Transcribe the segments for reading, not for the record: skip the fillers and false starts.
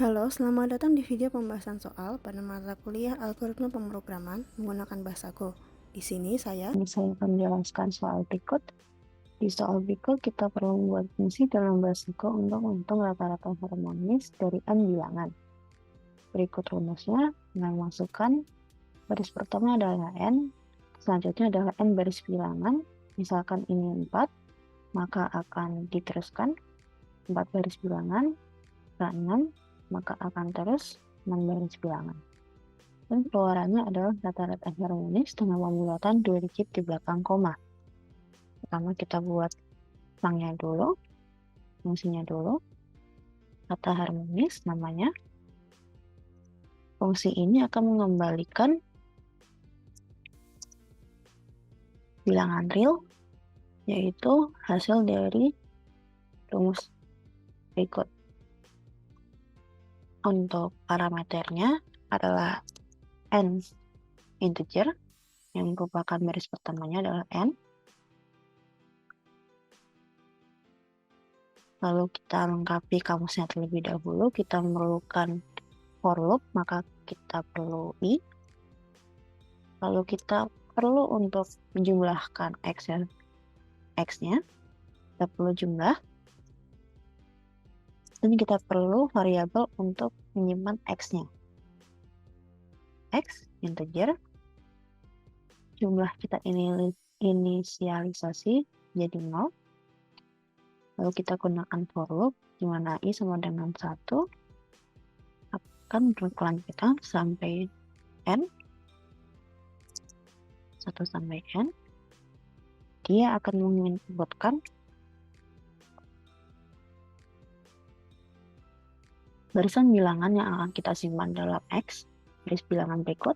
Halo, selamat datang di video pembahasan soal pada mata kuliah Algoritma Pemrograman menggunakan bahasa Go. Di sini saya akan menjelaskan soal berikut. Di soal berikut kita perlu membuat fungsi dalam bahasa Go untuk menghitung rata-rata harmonis dari n bilangan. Berikut rumusnya dengan masukkan baris pertama adalah n, selanjutnya adalah n baris bilangan. Misalkan ini 4, maka akan diteruskan 4 baris bilangan, ke 6, maka akan terus 6 baris bilangan. Dan keluarannya adalah rata-rata harmonis dengan pembulatan 2 digit di belakang koma. Pertama kita buat fungsinya dulu, kata harmonis namanya. Fungsi ini akan mengembalikan bilangan real, yaitu hasil dari rumus berikut. Untuk parameternya adalah n integer, yang merupakan baris pertamanya adalah n. Lalu kita lengkapi kamusnya terlebih dahulu. Kita memerlukan for loop, maka kita perlu i. Lalu kita perlu untuk menjumlahkan x-nya, kita perlu jumlah. Dan kita perlu variabel untuk menyimpan x-nya. X integer, jumlah kita inisialisasi jadi 0. Lalu kita gunakan for loop, di mana i sama dengan 1, akan berkelanjutan sampai n, 1 sampai n. Dia akan menginputkan barisan bilangan yang akan kita simpan dalam x, baris bilangan berikut.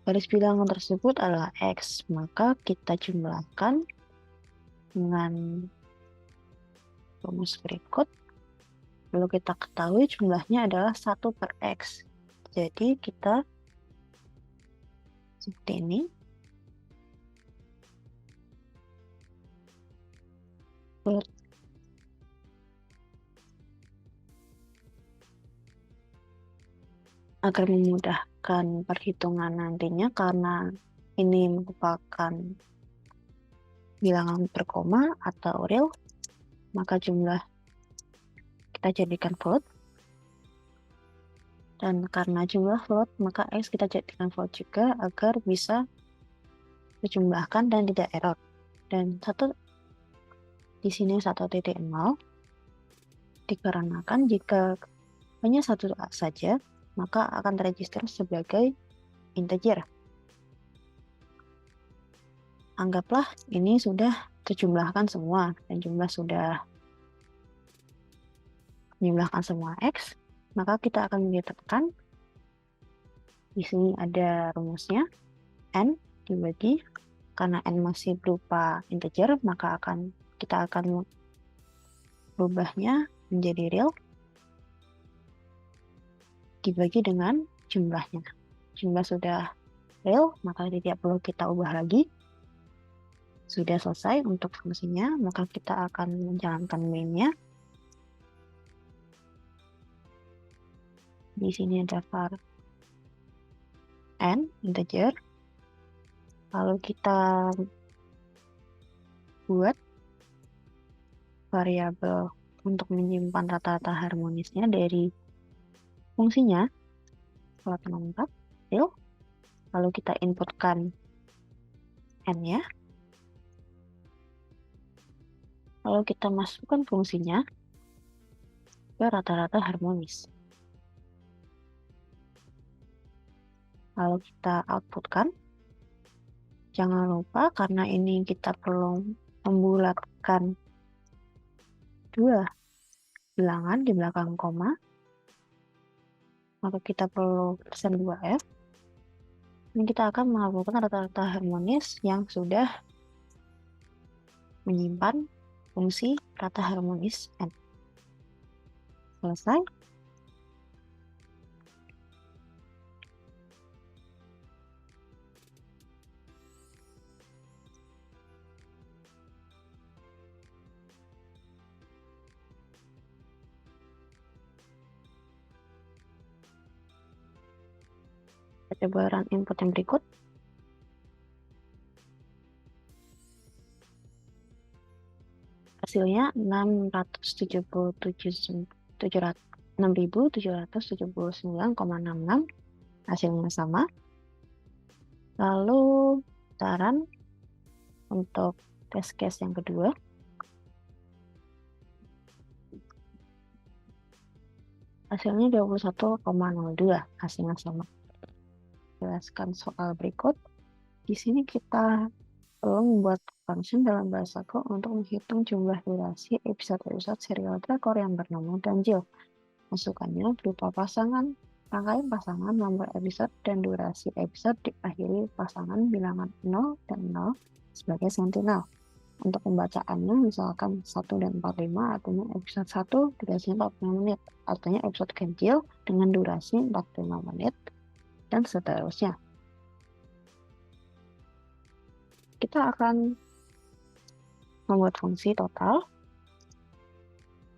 Baris bilangan tersebut adalah x, maka kita jumlahkan dengan rumus berikut. Lalu kita ketahui jumlahnya adalah 1 per x. Jadi kita seperti ini. Agar memudahkan perhitungan nantinya, karena ini merupakan bilangan berkoma atau real, maka jumlah kita jadikan float. Dan karena jumlah float, maka x kita jadikan float juga agar bisa dijumlahkan dan tidak error. Dan di sini 1.0 dikarenakan jika hanya satu saja, maka akan terregister sebagai integer. Anggaplah ini sudah terjumlahkan semua, dan jumlah sudah menjumlahkan semua x, maka kita akan menetapkan di sini ada rumusnya n dibagi, karena n masih berupa integer, maka kita akan berubahnya menjadi real dibagi dengan jumlahnya. Jumlah sudah real, maka tidak perlu kita ubah lagi. Sudah selesai untuk fungsinya, maka kita akan menjalankan main-nya. Di sini ada var n integer. Lalu kita buat variabel untuk menyimpan rata-rata harmonisnya dari fungsinya float 4 real. Lalu kita inputkan n-nya. Lalu kita masukkan fungsinya ke rata-rata harmonis. Lalu kita outputkan. Jangan lupa, karena ini kita perlu membulatkan 2 bilangan di belakang koma, maka kita perlu persen 2f. Ini kita akan melakukan rata-rata harmonis yang sudah menyimpan fungsi rata harmonis n. Selesai. Kita coba run input yang berikut. Hasilnya 6.779,66. Hasilnya sama. Lalu saran untuk test case yang kedua. Hasilnya 21,02, hasilnya sama. Jelaskan soal berikut. Di sini kita perlu membuat function dalam bahasa Go untuk menghitung jumlah durasi episode-episode serial drakor yang bernama ganjil. Masukannya berupa pasangan, rangkaian pasangan, nomor episode, dan durasi episode diakhiri pasangan bilangan 0 dan 0 sebagai sentinel. Untuk pembacaannya misalkan 1 dan 45 artinya episode 1 durasinya 45 menit, artinya episode ganjil dengan durasi 45 menit, dan seterusnya. Kita akan membuat fungsi total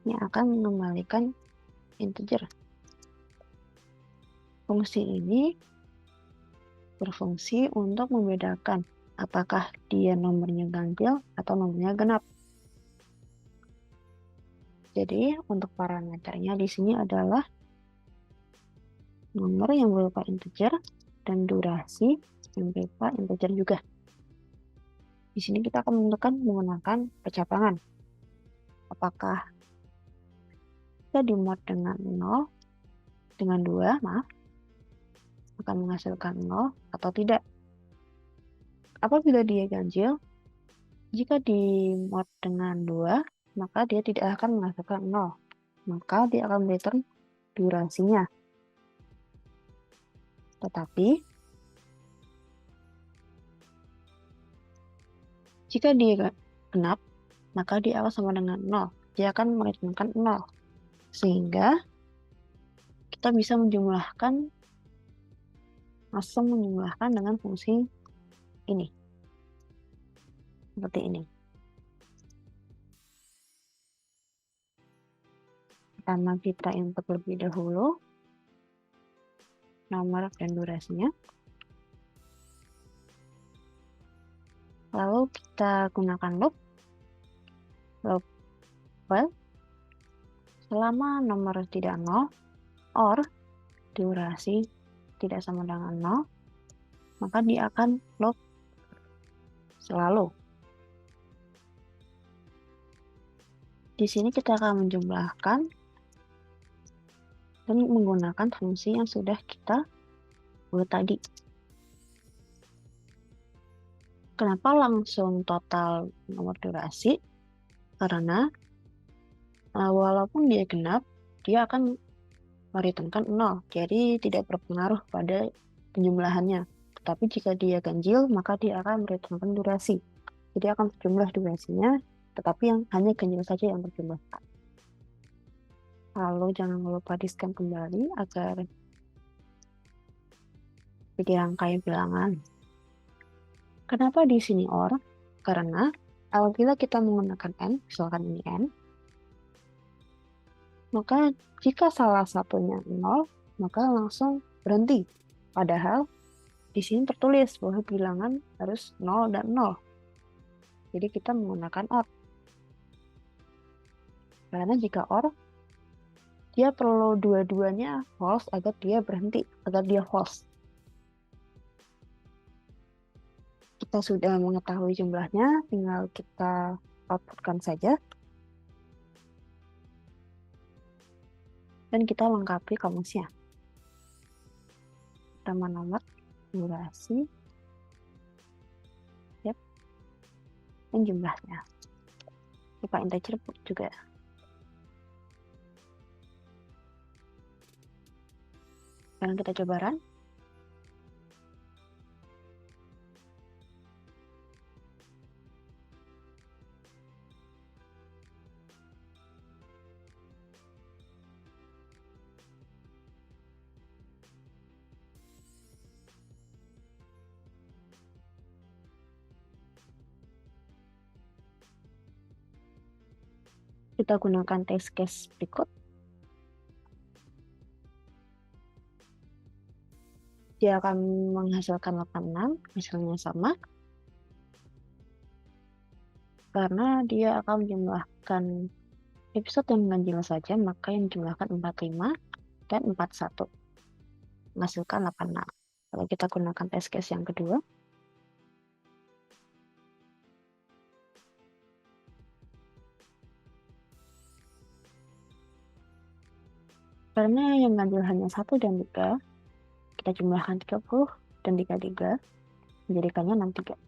yang akan mengembalikan integer. Fungsi ini berfungsi untuk membedakan apakah dia nomornya ganjil atau nomornya genap. Jadi untuk parameternya di sini adalah nomor yang berupa integer dan durasi yang berupa integer juga. Di sini kita akan menentukan menggunakan percabangan. Apakah kita di mode dengan 0, dengan 2, akan menghasilkan 0 atau tidak. Apabila dia ganjil, jika di mode dengan 2, maka dia tidak akan menghasilkan 0. Maka dia akan return durasinya. Tetapi, jika dia genap, maka dia akan sama dengan 0. Dia akan mereturnkan 0. Sehingga kita bisa langsung menjumlahkan dengan fungsi ini. Seperti ini. Pertama kita input lebih dahulu nomor dan durasinya. Lalu kita gunakan loop while selama nomor tidak 0 or durasi tidak sama dengan 0, maka dia akan loop selalu. Di sini kita akan menjumlahkan dan menggunakan fungsi yang sudah kita buat tadi. Kenapa langsung total nomor durasi? Karena walaupun dia genap, dia akan mereturnkan 0. Jadi tidak berpengaruh pada penjumlahannya. Tetapi jika dia ganjil, maka dia akan mereturnkan durasi. Jadi akan berjumlah durasinya, tetapi yang hanya ganjil saja yang berjumlah. Lalu jangan lupa di-scan kembali agar dirangkai bilangan. Kenapa di sini OR? Karena apabila kita menggunakan N, misalkan ini N, maka jika salah satunya 0, maka langsung berhenti. Padahal di sini tertulis bahwa bilangan harus 0 dan 0. Jadi kita menggunakan OR. Karena jika OR, dia perlu dua-duanya false agar dia berhenti, agar dia false. Kita sudah mengetahui jumlahnya, tinggal kita outputkan saja. Dan kita lengkapi kamusnya. Pertama nomor, durasi, dan jumlahnya. Lupa integer juga. Sekarang kita coba run. Kita gunakan test case berikut. dia akan menghasilkan 86, hasilnya sama, karena dia akan menjumlahkan episode yang mengganjil saja, maka yang menjumlahkan 45 dan 41, menghasilkan 86. Kalau kita gunakan test case yang kedua, karena yang ganjil hanya 1 dan 3, kita jumlahkan 30 dan 33, menjadikannya 63.